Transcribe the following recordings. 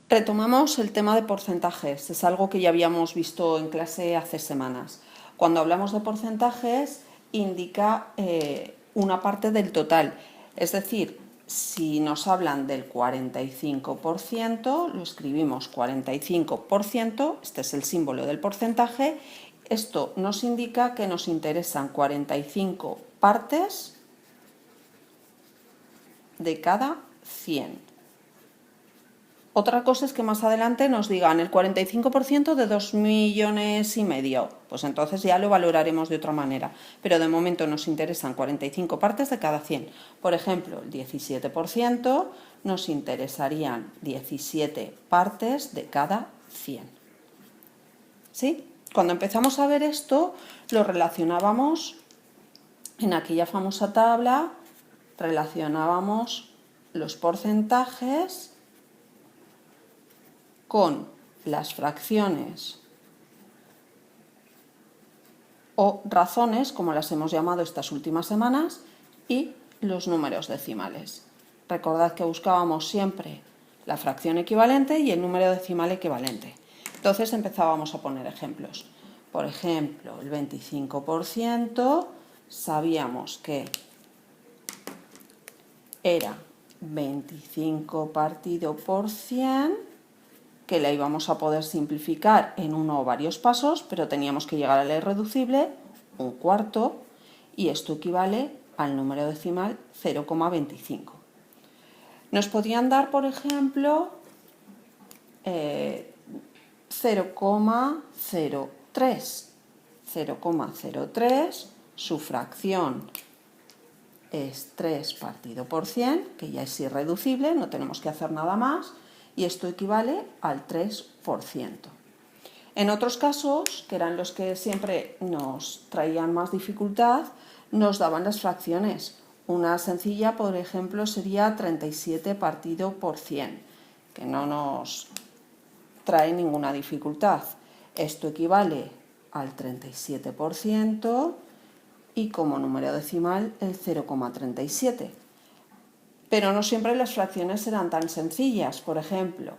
Retomamos el tema de porcentajes, es algo que ya habíamos visto en clase hace semanas. Cuando hablamos de porcentajes indica una parte del total, es decir, si nos hablan del 45%, lo escribimos 45%, este es el símbolo del porcentaje, esto nos indica que nos interesan 45 partes de cada 100. Otra cosa es que más adelante nos digan el 45% de 2,5 millones, pues entonces ya lo valoraremos de otra manera, pero de momento nos interesan 45 partes de cada 100. Por ejemplo, el 17% nos interesarían 17 partes de cada 100. ¿Sí? Cuando empezamos a ver esto, lo relacionábamos en aquella famosa tabla, relacionábamos los porcentajes con las fracciones o razones, como las hemos llamado estas últimas semanas, y los números decimales. Recordad que buscábamos siempre la fracción equivalente y el número decimal equivalente. Entonces empezábamos a poner ejemplos. Por ejemplo, el 25% sabíamos que era 25 partido por 100, que la íbamos a poder simplificar en uno o varios pasos, pero teníamos que llegar a la irreducible, un cuarto, y esto equivale al número decimal 0,25. Nos podían dar, por ejemplo, 0,03. 0,03, su fracción es 3 partido por 100, que ya es irreducible, no tenemos que hacer nada más, y esto equivale al 3%. En otros casos, que eran los que siempre nos traían más dificultad, nos daban las fracciones. Una sencilla, por ejemplo, sería 37 partido por 100, que no nos trae ninguna dificultad. Esto equivale al 37% y como número decimal el 0,37. Pero no siempre las fracciones eran tan sencillas. Por ejemplo,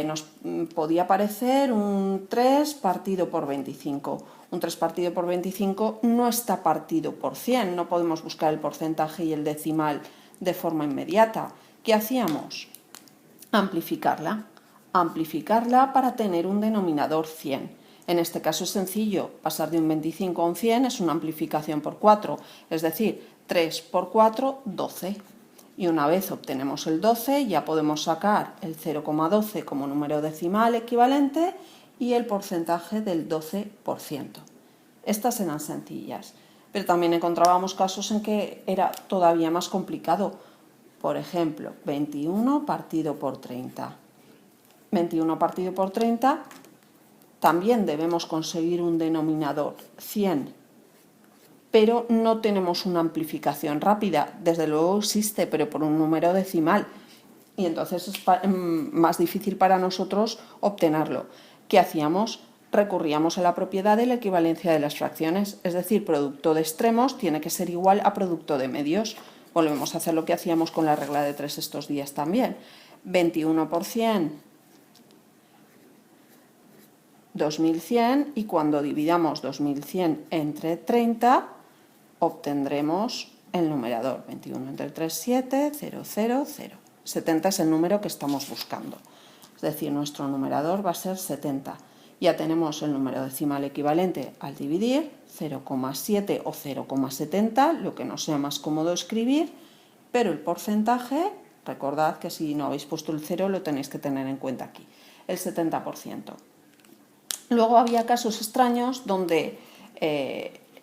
nos podía aparecer un 3 partido por 25. Un 3 partido por 25 no está partido por 100. No podemos buscar el porcentaje y el decimal de forma inmediata. ¿Qué hacíamos? Amplificarla. Amplificarla para tener un denominador 100. En este caso es sencillo. Pasar de un 25 a un 100 es una amplificación por 4. Es decir, 3 por 4, 12. Y una vez obtenemos el 12, ya podemos sacar el 0,12 como número decimal equivalente y el porcentaje del 12%. Estas eran sencillas, pero también encontrábamos casos en que era todavía más complicado. Por ejemplo, 21 partido por 30. 21 partido por 30, también debemos conseguir un denominador 100. Pero no tenemos una amplificación rápida, desde luego existe, pero por un número decimal, y entonces es más difícil para nosotros obtenerlo. ¿Qué hacíamos? Recurríamos a la propiedad de la equivalencia de las fracciones, es decir, producto de extremos tiene que ser igual a producto de medios. Volvemos a hacer lo que hacíamos con la regla de 3 estos días también. 21 por 100, 2100, y cuando dividamos 2100 entre 30, obtendremos el numerador. 21 entre 3, 7, 0, 0, 0. 70 es el número que estamos buscando. Es decir, nuestro numerador va a ser 70. Ya tenemos el número decimal equivalente al dividir, 0,7 o 0,70, lo que nos sea más cómodo escribir, pero el porcentaje, recordad que si no habéis puesto el 0 lo tenéis que tener en cuenta aquí, el 70%. Luego había casos extraños donde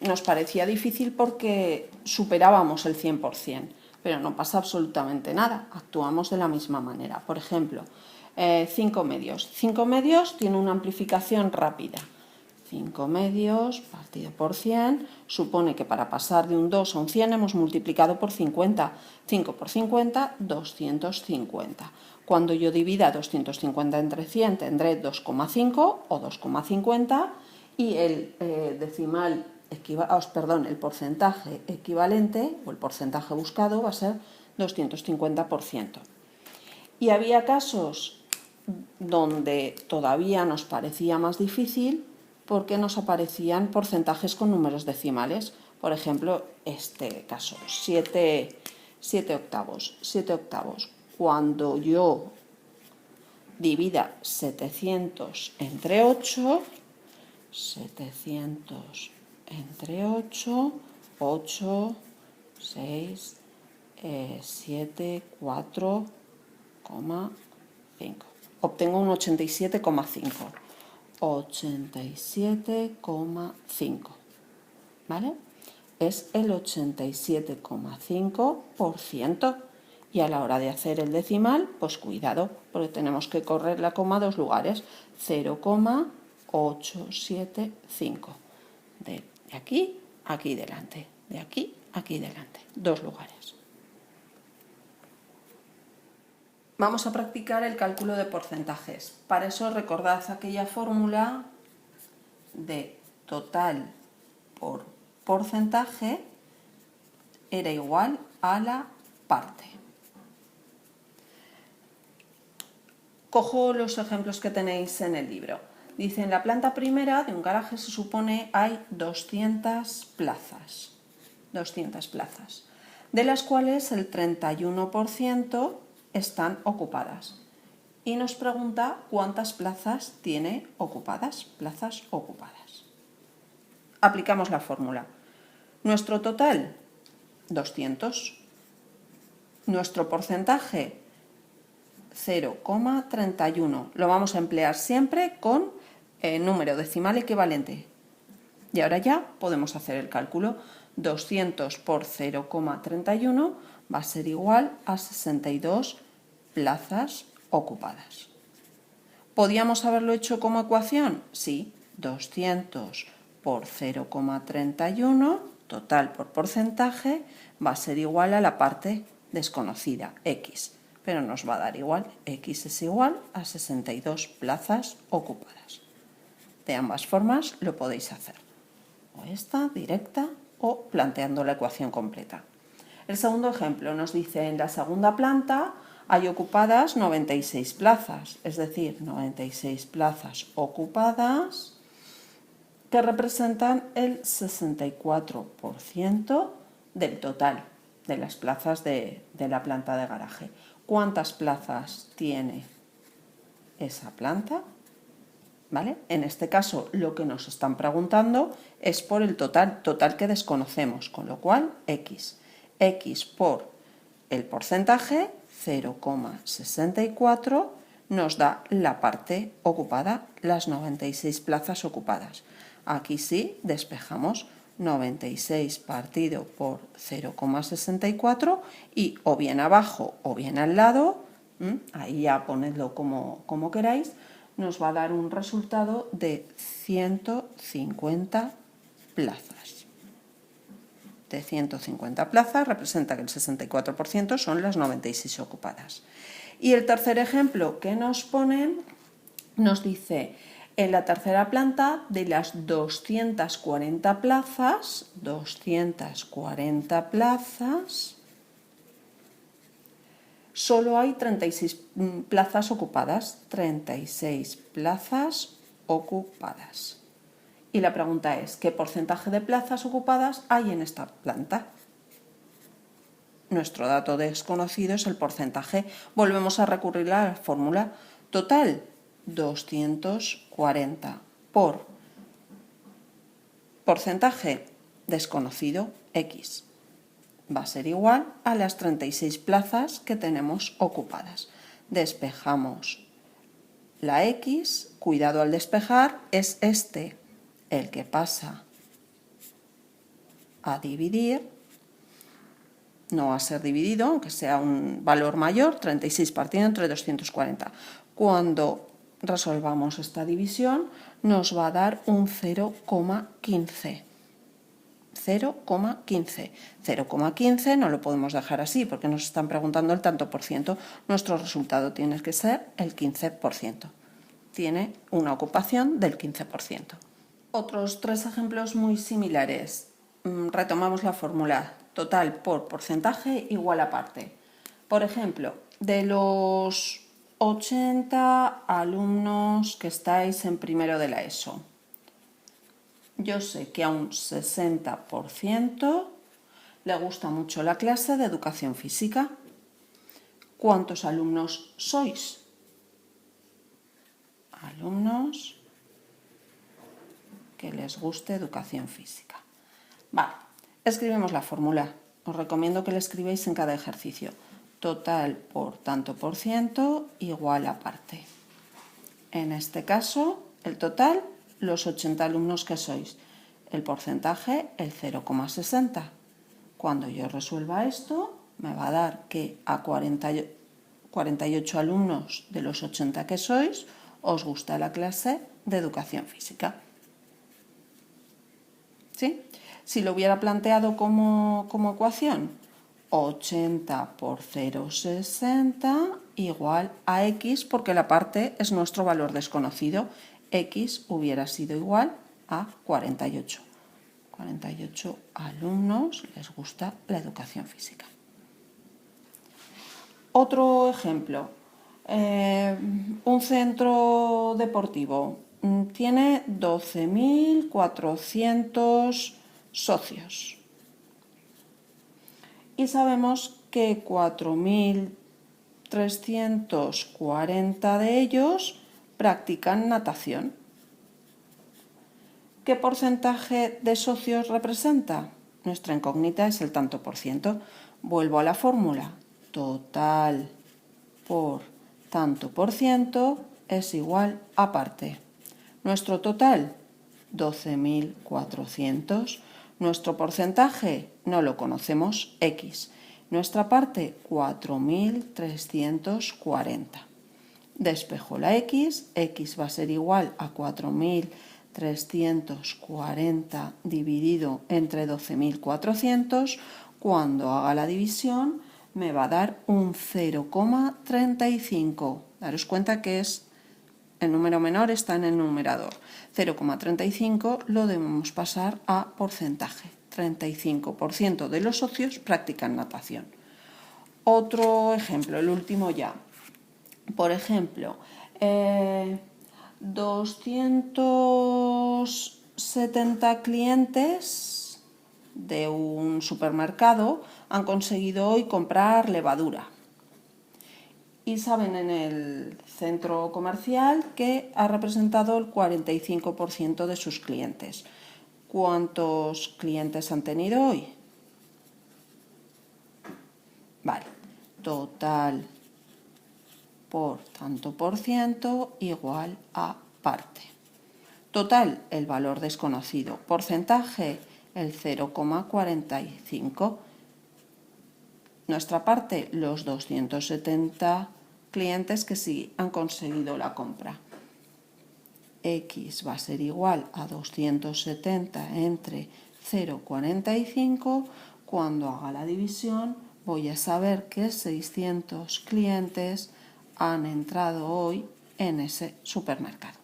nos parecía difícil porque superábamos el 100%, pero no pasa absolutamente nada, actuamos de la misma manera. Por ejemplo, 5 medios. 5 medios tiene una amplificación rápida. 5 medios partido por 100 supone que para pasar de un 2 a un 100 hemos multiplicado por 50. 5 por 50, 250. Cuando yo divida 250 entre 100 tendré 2,5 o 2,50 y el el porcentaje equivalente o el porcentaje buscado va a ser 250%. Y había casos donde todavía nos parecía más difícil porque nos aparecían porcentajes con números decimales. Por ejemplo, este caso, 7 octavos. 7 octavos. Cuando yo divida 700 entre 8, 700 entre 8, 8, 6, 7, 4,5. Obtengo un 87,5. 87,5. ¿Vale? Es el 87,5%. Y a la hora de hacer el decimal, pues cuidado, porque tenemos que correr la coma 2 lugares. 0,875. De aquí, aquí delante. De aquí, aquí delante. 2 lugares. Vamos a practicar el cálculo de porcentajes. Para eso recordad aquella fórmula de total por porcentaje era igual a la parte. Cojo los ejemplos que tenéis en el libro. Dice, en la planta primera de un garaje se supone hay 200 plazas. 200 plazas, de las cuales el 31% están ocupadas. Y nos pregunta cuántas plazas tiene ocupadas. Plazas ocupadas. Aplicamos la fórmula. Nuestro total, 200. Nuestro porcentaje, 0,31. Lo vamos a emplear siempre con número decimal equivalente. Y ahora ya podemos hacer el cálculo. 200 por 0,31 va a ser igual a 62 plazas ocupadas. ¿Podíamos haberlo hecho como ecuación? Sí. 200 por 0,31, total por porcentaje, va a ser igual a la parte desconocida, x. Pero nos va a dar igual, x es igual a 62 plazas ocupadas. De ambas formas lo podéis hacer. O esta, directa, o planteando la ecuación completa. El segundo ejemplo nos dice, en la segunda planta hay ocupadas 96 plazas, es decir, 96 plazas ocupadas que representan el 64% del total de las plazas de la planta de garaje. ¿Cuántas plazas tiene esa planta? ¿Vale? En este caso lo que nos están preguntando es por el total que desconocemos, con lo cual x por el porcentaje, 0,64, nos da la parte ocupada, las 96 plazas ocupadas. Aquí sí despejamos 96 partido por 0,64 y o bien abajo o bien al lado, ahí ya ponedlo como queráis, nos va a dar un resultado de 150 plazas. De 150 plazas representa que el 64% son las 96 ocupadas. Y el tercer ejemplo que nos ponen nos dice, en la tercera planta de las 240 plazas, solo hay 36 plazas ocupadas. 36 plazas ocupadas. Y la pregunta es, ¿qué porcentaje de plazas ocupadas hay en esta planta? Nuestro dato desconocido es el porcentaje. Volvemos a recurrir a la fórmula total, 240 por porcentaje desconocido, x. Va a ser igual a las 36 plazas que tenemos ocupadas. Despejamos la x, cuidado al despejar, es este el que pasa a dividir, no va a ser dividido, aunque sea un valor mayor, 36 partido entre 240. Cuando resolvamos esta división nos va a dar un 0,15. 0,15. 0,15 no lo podemos dejar así porque nos están preguntando el tanto por ciento. Nuestro resultado tiene que ser el 15%. Tiene una ocupación del 15%. Otros tres ejemplos muy similares. Retomamos la fórmula total por porcentaje igual a parte. Por ejemplo, de los 80 alumnos que estáis en primero de la ESO. Yo sé que a un 60% le gusta mucho la clase de educación física. ¿Cuántos alumnos sois? Alumnos que les guste educación física. Vale, escribimos la fórmula. Os recomiendo que la escribáis en cada ejercicio. Total por tanto por ciento igual a parte. En este caso, el total, los 80 alumnos que sois. El porcentaje, el 0,60. Cuando yo resuelva esto, me va a dar que a 48 alumnos de los 80 que sois, os gusta la clase de educación física. ¿Sí? Si lo hubiera planteado como ecuación, 80 por 0,60 igual a x, porque la parte es nuestro valor desconocido. X hubiera sido igual a 48. 48 alumnos les gusta la educación física. Otro ejemplo. Un centro deportivo tiene 12.400 socios y sabemos que 4.340 de ellos practican natación. ¿Qué porcentaje de socios representa? Nuestra incógnita es el tanto por ciento. Vuelvo a la fórmula. Total por tanto por ciento es igual a parte. Nuestro total, 12.400. Nuestro porcentaje, no lo conocemos, x. Nuestra parte, 4.340. Despejo la x va a ser igual a 4.340 dividido entre 12.400. Cuando haga la división me va a dar un 0,35. Daros cuenta que es el número menor está en el numerador. 0,35 lo debemos pasar a porcentaje. 35% de los socios practican natación. Otro ejemplo, el último ya. Por ejemplo, 270 clientes de un supermercado han conseguido hoy comprar levadura. Y saben en el centro comercial que ha representado el 45% de sus clientes. ¿Cuántos clientes han tenido hoy? Vale, total por tanto por ciento igual a parte. Total, el valor desconocido. Porcentaje, el 0,45. Nuestra parte, los 270 clientes que sí han conseguido la compra. X va a ser igual a 270 entre 0,45. Cuando haga la división voy a saber que 600 clientes han entrado hoy en ese supermercado.